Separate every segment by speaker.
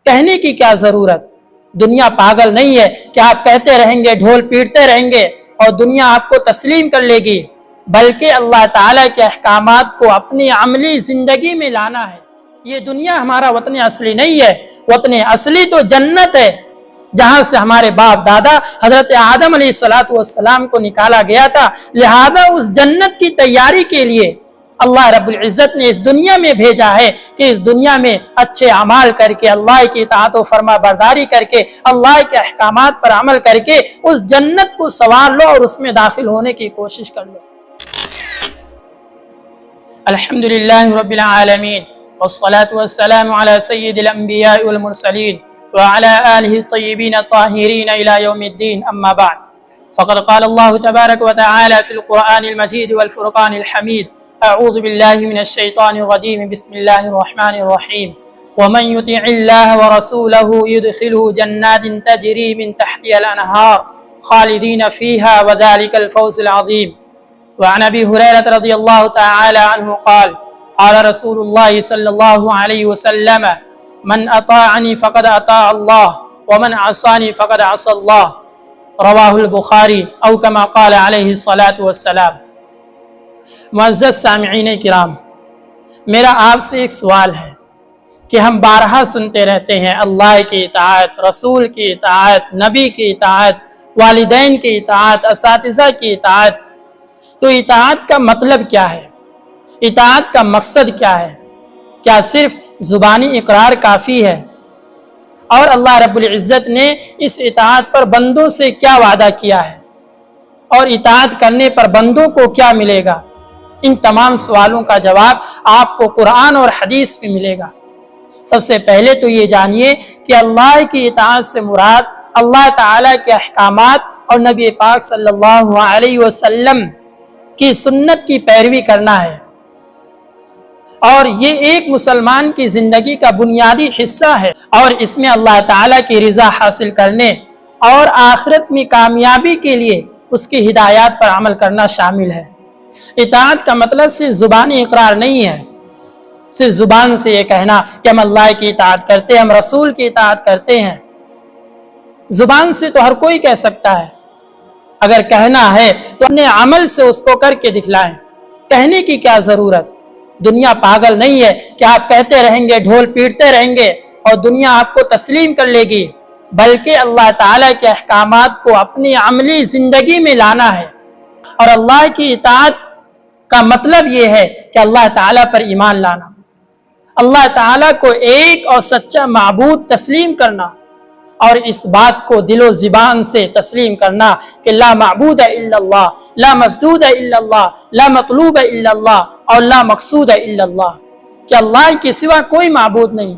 Speaker 1: کہنے کی کیا ضرورت؟ دنیا پاگل نہیں ہے کہ آپ کہتے رہیں گے، ڈھول پیٹتے رہیں گے اور دنیا آپ کو تسلیم کر لے گی، بلکہ اللہ تعالیٰ کے احکامات کو اپنی عملی زندگی میں لانا ہے۔ یہ دنیا ہمارا وطن اصلی نہیں ہے، وطن اصلی تو جنت ہے، جہاں سے ہمارے باپ دادا حضرت آدم علیہ السلام کو نکالا گیا تھا۔ لہذا اس جنت کی تیاری کے لیے اللہ رب العزت نے اس دنیا میں بھیجا ہے کہ اس دنیا میں اچھے اعمال کر کے، اللہ کی اطاعت و فرما برداری کر کے، اللہ کے احکامات پر عمل کر کے اس جنت کو سنوار لو اور اس میں داخل ہونے کی کوشش کر لو۔ الحمدللہ رب العالمین والصلاة والسلام على سید الانبیاء والمرسلین وعلى آلہ الطیبین الطاہرین الى یوم الدین، اما بعد فقد قال اللہ تبارک وتعالی فی القرآن المجید والفرقان الحمید: اعوذ باللہ من الشیطان الرجیم، بسم اللہ الرحمن الرحیم، ومن يطع اللہ ورسولہ يدخلہ جنات تجری من تحتها الانہار خالدین فیہا وذلک الفوز العظیم۔ وعن ابی ہریرہ رضی اللہ تعالی عنہ قال قال رسول اللہ صلی اللہ علیہ وسلم: من اطاعنی فقد اطاع اللہ ومن عصانی فقد عصى اللہ، رواہ البخاری، او کما قال علیہ الصلاۃ والسلام۔ معزز سامعین کرام، میرا آپ سے ایک سوال ہے کہ ہم بارہا سنتے رہتے ہیں اللہ کی اطاعت، رسول کی اطاعت، نبی کی اطاعت، والدین کی اطاعت، اساتذہ کی اطاعت۔ تو اطاعت کا مطلب کیا ہے؟ اطاعت کا مقصد کیا ہے؟ کیا صرف زبانی اقرار کافی ہے؟ اور اللہ رب العزت نے اس اطاعت پر بندوں سے کیا وعدہ کیا ہے؟ اور اطاعت کرنے پر بندوں کو کیا ملے گا؟ ان تمام سوالوں کا جواب آپ کو قرآن اور حدیث میں ملے گا۔ سب سے پہلے تو یہ جانیے کہ اللہ کی اطاعت سے مراد اللہ تعالیٰ کے احکامات اور نبی پاک صلی اللہ علیہ وسلم کی سنت کی پیروی کرنا ہے، اور یہ ایک مسلمان کی زندگی کا بنیادی حصہ ہے، اور اس میں اللہ تعالیٰ کی رضا حاصل کرنے اور آخرت میں کامیابی کے لیے اس کی ہدایات پر عمل کرنا شامل ہے۔ اطاعت کا مطلب صرف زبانی اقرار نہیں ہے، صرف زبان سے یہ کہنا کہ ہم اللہ کی اطاعت کرتے ہیں، ہم رسول کی اطاعت کرتے ہیں۔ زبان سے تو ہر کوئی کہہ سکتا ہے، اگر کہنا ہے تو اپنے عمل سے اس کو کر کے دکھلائیں۔ کہنے کی کیا ضرورت؟ دنیا پاگل نہیں ہے کہ آپ کہتے رہیں گے، ڈھول پیٹتے رہیں گے اور دنیا آپ کو تسلیم کر لے گی، بلکہ اللہ تعالیٰ کے احکامات کو اپنی عملی زندگی میں لانا ہے۔ اور اللہ کی اطاعت کا مطلب یہ ہے کہ اللہ تعالیٰ پر ایمان لانا، اللہ تعالیٰ کو ایک اور سچا معبود تسلیم کرنا، اور اس بات کو دل و زبان سے تسلیم کرنا کہ لا معبود الا اللہ، لا مسجود الا اللہ، لا مطلوب الا اللہ، اور لا مقصود الا اللہ، کہ اللہ کے سوا کوئی معبود نہیں،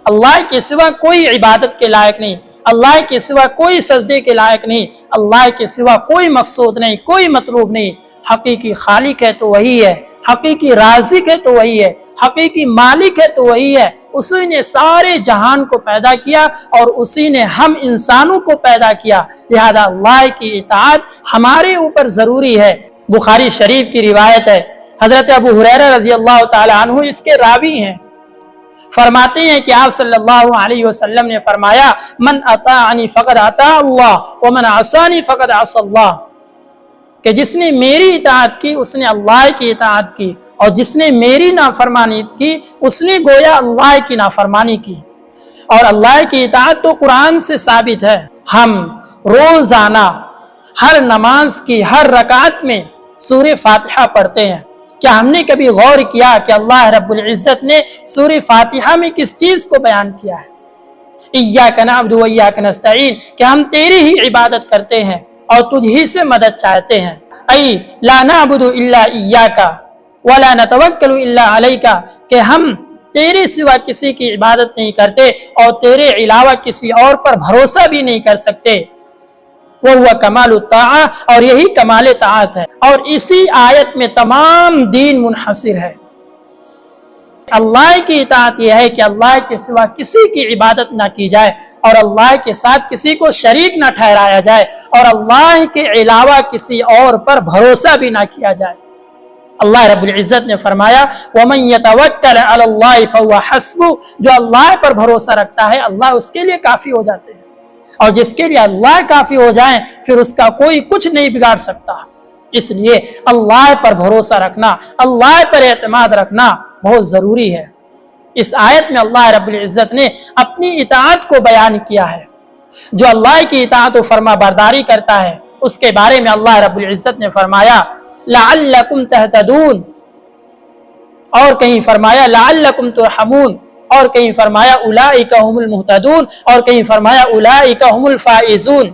Speaker 1: اللہ کے سوا کوئی عبادت کے لائق نہیں، اللہ کے سوا کوئی سجدے کے لائق نہیں، اللہ کے سوا کوئی مقصود نہیں، کوئی مطلوب نہیں۔ حقیقی خالق ہے تو وہی ہے، حقیقی رازق ہے تو وہی ہے، حقیقی مالک ہے تو وہی ہے۔ اسی نے سارے جہان کو پیدا کیا اور اسی نے ہم انسانوں کو پیدا کیا، لہذا اللہ کی اطاعت ہمارے اوپر ضروری ہے۔ بخاری شریف کی روایت ہے، حضرت ابو ہریرہ رضی اللہ تعالی عنہ اس کے راوی ہیں، فرماتے ہیں کہ آپ صلی اللہ علیہ وسلم نے فرمایا: من اطاعنی فقد اطاع اللہ ومن عصانی فقد عصى اللہ، کہ جس نے میری اطاعت کی اس نے اللہ کی اطاعت کی، اور جس نے میری نافرمانی کی اس نے گویا اللہ کی نافرمانی کی۔ اور اللہ کی اطاعت تو قرآن سے ثابت ہے۔ ہم روزانہ ہر نماز کی ہر رکعت میں سورہ فاتحہ پڑھتے ہیں۔ کیا ہم نے کبھی غور کیا کہ اللہ رب العزت نے سورہ فاتحہ میں کس چیز کو بیان کیا ہے؟ ایاک نعبد و ایاک نستعین، کہ ہم تیری ہی عبادت کرتے ہیں اور تجھ ہی سے مدد چاہتے ہیں۔ ای لا نعبد الا ایاک ولا نتوکل الا علیک، کہ ہم تیرے سوا کسی کی عبادت نہیں کرتے اور تیرے علاوہ کسی اور پر بھروسہ بھی نہیں کر سکتے۔ وہ کمال الطاعہ، اور یہی کمال طاعت ہے، اور اسی آیت میں تمام دین منحصر ہے۔ اللہ کی اطاعت یہ ہے کہ اللہ کے سوا کسی کی عبادت نہ کی جائے اور اللہ کے ساتھ کسی کو شریک نہ ٹھہرایا جائے اور اللہ کے علاوہ کسی اور پر بھروسہ بھی نہ کیا جائے۔ اللہ رب العزت نے فرمایا وَمَن يَتَوَكَّلَ عَلَى اللَّهِ فَهُوَ حَسْبُهُ، جو اللہ پر بھروسہ رکھتا ہے اللہ اس کے لیے کافی ہو جاتے ہیں، اور جس کے لیے اللہ کافی ہو جائیں پھر اس کا کوئی کچھ نہیں بگاڑ سکتا۔ اس لیے اللہ پر بھروسہ رکھنا، اللہ پر اعتماد رکھنا بہت ضروری ہے۔ اس آیت میں اللہ رب العزت نے اپنی اطاعت کو بیان کیا ہے۔ جو اللہ کی اطاعت و فرما برداری کرتا ہے اس کے بارے میں اللہ رب العزت نے فرمایا لعلکم تہتدون، اور کہیں فرمایا لعلکم ترحمون، اور کہیں فرمایا اولئک هم المہتدون، اور کہیں فرمایا اولئک هم الفائزون،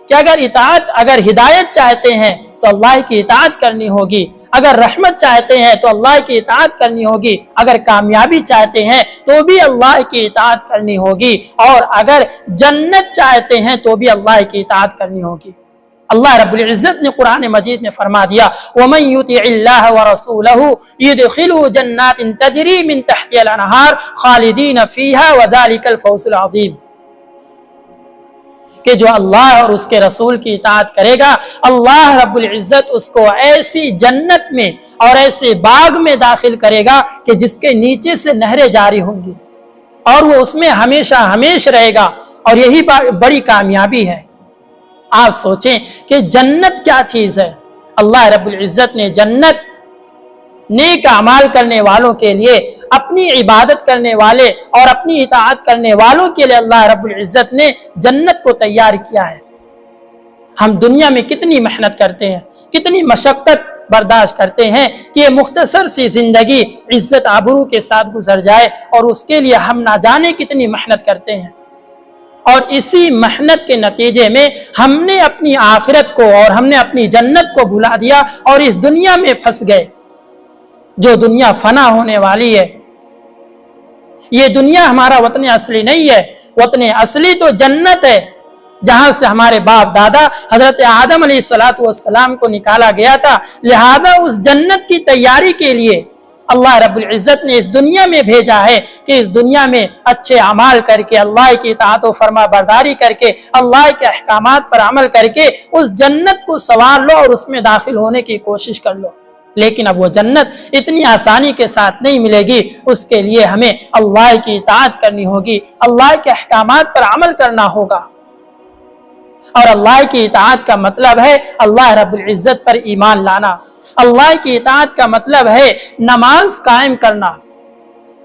Speaker 1: کہ اگر ہدایت چاہتے ہیں تو اللہ کی اطاعت کرنی ہوگی، اگر رحمت چاہتے ہیں تو اللہ کی اطاعت کرنی ہوگی، اگر کامیابی چاہتے ہیں تو بھی اللہ کی اطاعت کرنی ہوگی، اور اگر جنت چاہتے ہیں تو بھی اللہ کی اطاعت کرنی ہوگی۔ اللہ رب العزت نے قرآن مجید میں فرما دیا وَمَن يُطِعِ اللَّهَ وَرَسُولَهُ يُدْخِلْهُ جَنَّاتٍ تَجْرِي مِن تَحْتِهَا الْأَنْهَارُ خَالِدِينَ فِيهَا وَذَلِكَ الْفَوْزُ الْعَظِيمُ، کہ جو اللہ اور اس کے رسول کی اطاعت کرے گا اللہ رب العزت اس کو ایسی جنت میں اور ایسے باغ میں داخل کرے گا کہ جس کے نیچے سے نہریں جاری ہوں گی، اور وہ اس میں ہمیشہ ہمیشہ رہے گا، اور یہی بڑی کامیابی ہے۔ آپ سوچیں کہ جنت کیا چیز ہے۔ اللہ رب العزت نے جنت نیک اعمال کرنے والوں کے لیے، اپنی عبادت کرنے والے اور اپنی اطاعت کرنے والوں کے لیے اللہ رب العزت نے جنت کو تیار کیا ہے۔ ہم دنیا میں کتنی محنت کرتے ہیں، کتنی مشقت برداشت کرتے ہیں کہ یہ مختصر سی زندگی عزت آبرو کے ساتھ گزر جائے، اور اس کے لیے ہم نہ جانے کتنی محنت کرتے ہیں، اور اسی محنت کے نتیجے میں ہم نے اپنی آخرت کو اور ہم نے اپنی جنت کو بھلا دیا اور اس دنیا میں پھنس گئے۔ جو دنیا فنا ہونے والی ہے، یہ دنیا ہمارا وطن اصلی نہیں ہے، وطن اصلی تو جنت ہے، جہاں سے ہمارے باپ دادا حضرت آدم علیہ السلام کو نکالا گیا تھا، لہذا اس جنت کی تیاری کے لیے اللہ رب العزت نے اس دنیا میں بھیجا ہے کہ اس دنیا میں اچھے اعمال کر کے اللہ کی اطاعت و فرما برداری کر کے اللہ کے احکامات پر عمل کر کے اس جنت کو سنوار لو اور اس میں داخل ہونے کی کوشش کر لو۔ لیکن اب وہ جنت اتنی آسانی کے ساتھ نہیں ملے گی، اس کے لیے ہمیں اللہ کی اطاعت کرنی ہوگی، اللہ کے احکامات پر عمل کرنا ہوگا، اور اللہ کی اطاعت کا مطلب ہے اللہ رب العزت پر ایمان لانا۔ اللہ کی اطاعت کا مطلب ہے نماز قائم کرنا،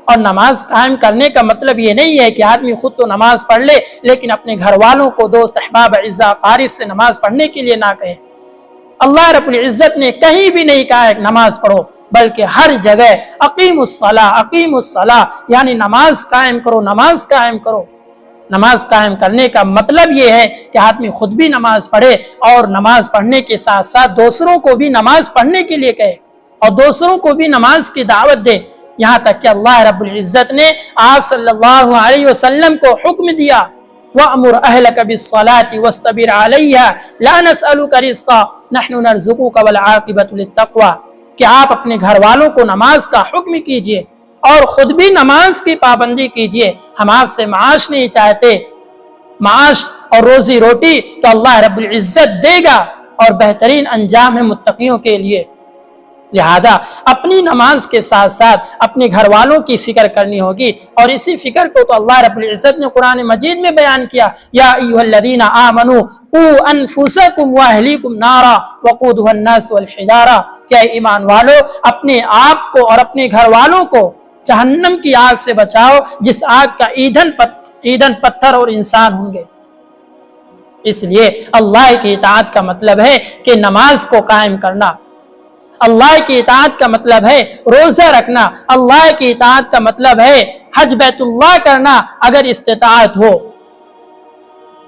Speaker 1: اور نماز قائم کرنے کا مطلب یہ نہیں ہے کہ آدمی خود تو نماز پڑھ لے لیکن اپنے گھر والوں کو، دوست احباب اعزاء اقارب سے نماز پڑھنے کے لیے نہ کہے۔ اللہ رب العزت نے کہیں بھی نہیں کہا ہے نماز پڑھو، بلکہ ہر جگہ اقیم الصلاۃ یعنی نماز قائم کرو، نماز قائم کرو۔ نماز قائم کرنے کا مطلب یہ ہے کہ آدمی خود بھی نماز پڑھے، اور نماز پڑھنے کے ساتھ ساتھ دوسروں کو بھی نماز پڑھنے کے لیے کہے، اور دوسروں کو بھی نماز کی دعوت دے، یہاں تک کہ اللہ رب العزت نے آپ صلی اللہ علیہ وسلم کو حکم دیا وَأْمُرْ أَهْلَكَ بِالصَّلَاةِ وَاسْتَبِرْ عَلَيْهَا لَا نَسْأَلُكَ رِزْقًا نَحْنُ نَرْزُقُكَ وَالْعَاقِبَةُ لِلتَّقْوَىٰ، کہ آپ اپنے گھر والوں کو نماز کا حکم کیجئے اور خود بھی نماز کی پابندی کیجئے۔ ہم آپ سے معاش نہیں چاہتے، معاش اور روزی روٹی تو اللہ رب العزت دے گا، اور بہترین انجام ہے متقیوں کے لیے۔ لہذا اپنی نماز کے ساتھ ساتھ اپنے گھر والوں کی فکر کرنی ہوگی، اور اسی فکر کو تو اللہ رب العزت نے قرآن مجید میں بیان کیا یا ایھا الذین آمنوا قوا انفسکم واہلیکم نارا وقودھا الناس والحجارہ، کہ ایمان والو اپنے آپ کو اور اپنے گھر والوں کو جہنم کی آگ سے بچاؤ، جس آگ کا ایندھن پتھر اور انسان ہوں گے۔ اس لیے اللہ کی اطاعت کا مطلب ہے کہ نماز کو قائم کرنا، اللہ کی اطاعت کا مطلب ہے روزہ رکھنا، اللہ کی اطاعت کا مطلب ہے حج بیت اللہ کرنا اگر استطاعت ہو،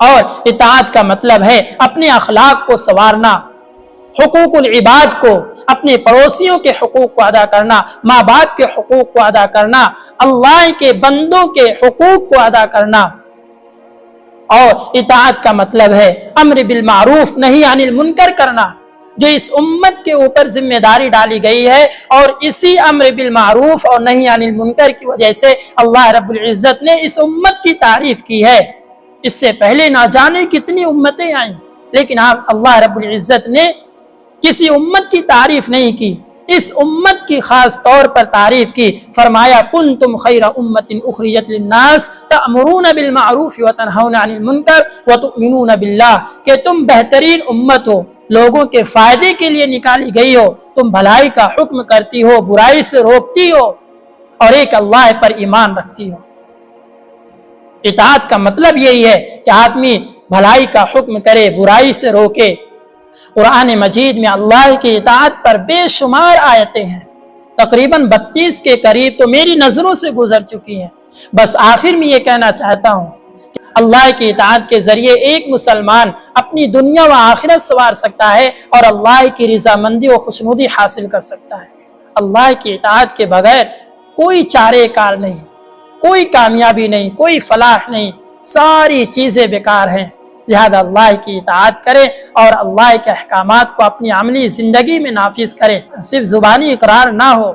Speaker 1: اور اطاعت کا مطلب ہے اپنے اخلاق کو سنوارنا، حقوق العباد کو، اپنے پڑوسیوں کے حقوق کو ادا کرنا، ماں باپ کے حقوق کو ادا کرنا، اللہ کے بندوں کے حقوق کو ادا کرنا۔ اور اطاعت کا مطلب ہے امر بالمعروف نہی عن المنکر کرنا، جو اس امت کے اوپر ذمہ داری ڈالی گئی ہے، اور اسی امر بالمعروف اور نہی عن المنکر کی وجہ سے اللہ رب العزت نے اس امت کی تعریف کی ہے۔ اس سے پہلے نہ جانے کتنی امتیں آئیں، لیکن اللہ رب العزت نے کسی امت کی تعریف نہیں کی، اس امت کی خاص طور پر تعریف کی، فرمایا کنتم خیر امت اخرجت للناس تأمرون بالمعروف وتنہون عن المنکر وتؤمنون باللہ، کہ تم بہترین امت ہو، لوگوں کے فائدے کے لیے نکالی گئی ہو، تم بھلائی کا حکم کرتی ہو، برائی سے روکتی ہو، اور ایک اللہ پر ایمان رکھتی ہو۔ اطاعت کا مطلب یہی ہے کہ آدمی بھلائی کا حکم کرے، برائی سے روکے۔ قرآن مجید میں اللہ کی اطاعت پر بے شمار آیتیں ہیں، تقریباً 32 کے قریب تو میری نظروں سے گزر چکی ہیں۔ بس آخر میں یہ کہنا چاہتا ہوں کہ اللہ کی اطاعت کے ذریعے ایک مسلمان اپنی دنیا و آخرت سنوار سکتا ہے اور اللہ کی رضامندی و خوشنودی حاصل کر سکتا ہے۔ اللہ کی اطاعت کے بغیر کوئی چارے کار نہیں، کوئی کامیابی نہیں، کوئی فلاح نہیں، ساری چیزیں بیکار ہیں۔ لہذا اللہ کی اطاعت کریں اور اللہ کے احکامات کو اپنی عملی زندگی میں نافذ کریں، صرف زبانی اقرار نہ ہو